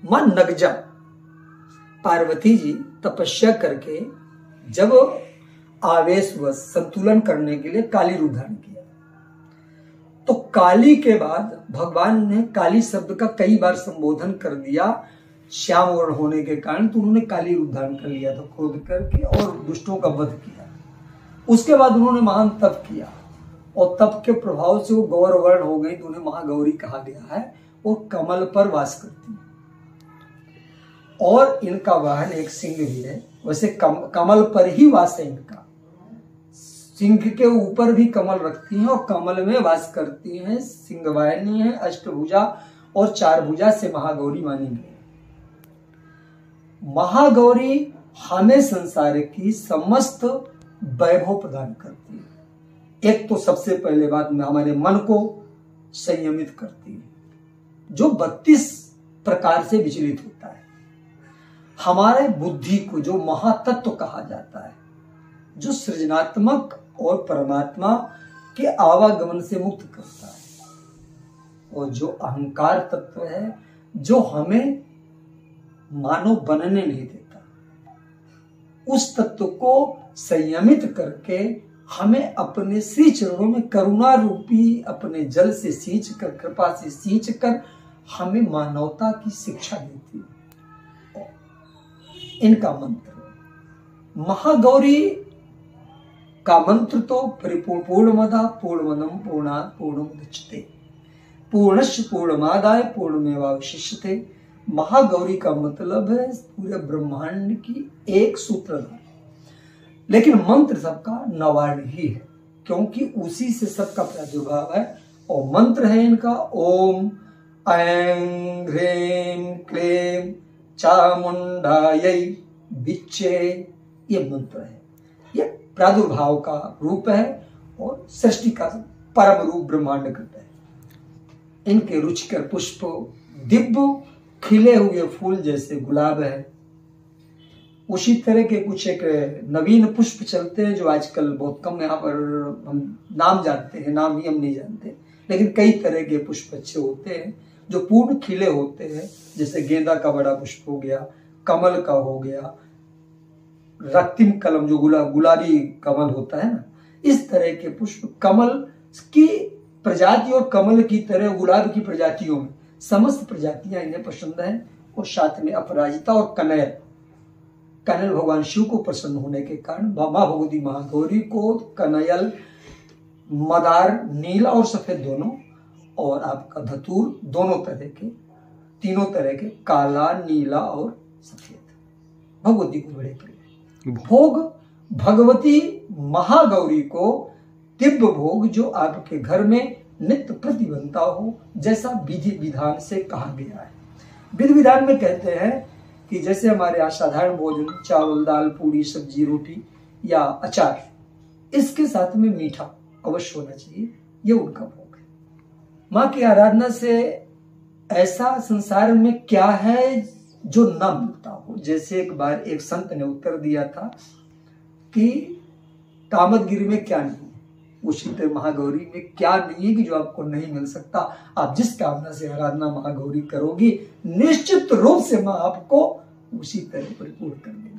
मां नगजा पार्वती जी तपस्या करके जब आवेशवश संतुलन करने के लिए काली रूप धारण किया, तो काली के बाद भगवान ने काली शब्द का कई बार संबोधन कर दिया श्याम वर्ण होने के कारण, तो उन्होंने काली रूप धारण कर लिया था क्रोध करके और दुष्टों का वध किया। उसके बाद उन्होंने महान तप किया और तप के प्रभाव से वो गौर वर्ण हो गई, तो उन्हें महागौरी कहा गया है। और कमल पर वास करती है और इनका वाहन एक सिंह भी है। वैसे कमल पर ही वास है इनका, सिंह के ऊपर भी कमल रखती हैं और कमल में वास करती हैं। सिंह वाहिनी है, अष्टभुजा और चार भुजा से महागौरी मानी गई। महागौरी हमें संसार की समस्त वैभव प्रदान करती है। एक तो सबसे पहले बात में हमारे मन को संयमित करती है, जो 32 प्रकार से विचलित होता है। हमारे बुद्धि को, जो महातत्व कहा जाता है, जो सृजनात्मक और परमात्मा के आवागमन से मुक्त करता है, और जो अहंकार तत्व है, जो हमें मानव बनने नहीं देता, उस तत्व को संयमित करके हमें अपने श्री चरणों में करुणा रूपी अपने जल से सींच कर, कृपा से सींच कर हमें मानवता की शिक्षा देती है। इनका मंत्र महागौरी का मंत्र तो परिपूर्ण पूर्णमदा पूर्णमदम पूर्णात् पूर्णमुदच्यते पूर्णस्य पूर्णमादाय पूर्णमेवावशिष्यते। महागौरी का मतलब है पूरे ब्रह्मांड की एक सूत्रधार, लेकिन मंत्र सबका नवार्ण ही है, क्योंकि उसी से सबका प्रादुर्भाव है। और मंत्र है इनका ओम ऐं ह्रीं क्लीं चामुंडायै विच्चे, ये मंत्र है। ये प्रादुर्भाव का रूप है और सृष्टि का परम रूप ब्रह्मांड करता है। इनके रुचिकर पुष्प दिव्य खिले हुए फूल जैसे गुलाब है। उसी तरह के कुछ एक नवीन पुष्प चलते हैं जो आजकल बहुत कम यहाँ पर हम नाम जानते हैं, नाम ही हम नहीं जानते, लेकिन कई तरह के पुष्प अच्छे होते हैं जो पूर्ण खिले होते हैं। जैसे गेंदा का बड़ा पुष्प हो गया, कमल का हो गया, रक्तिम कलम जो गुलाबी कमल होता है ना, इस तरह के पुष्प कमल की प्रजाति और कमल की तरह गुलाब की प्रजातियों में समस्त प्रजातियां इन्हें पसंद है। और साथ में अपराजिता और कनैल भगवान शिव को प्रसन्न होने के कारण मां भगवती महागौरी को कनैल, मदार, नीला और सफेद दोनों, और आपका धतूर दोनों तरह के, तीनों तरह के, काला, नीला और सफेद भगवती को बड़े प्रिय। भोग भगवती महागौरी को दिव्य भोग जो आपके घर में नित्य प्रति बनता हो, जैसा विधि विधान से कहा गया है। विधि विधान में कहते हैं कि जैसे हमारे यहाँ साधारण भोजन चावल, दाल, पूरी, सब्जी, रोटी या अचार, इसके साथ में मीठा अवश्य होना चाहिए, ये उनका भोग है। माँ की आराधना से ऐसा संसार में क्या है जो न मिलता हो। जैसे एक बार एक संत ने उत्तर दिया था कि कामतगिरी में क्या नहीं है, उसी तरह महागौरी में क्या नहीं है कि जो आपको नहीं मिल सकता। आप जिस कामना से आराधना महागौरी करोगी, निश्चित रूप से मां आपको उसी तरह परिपूर्ण कर देगी।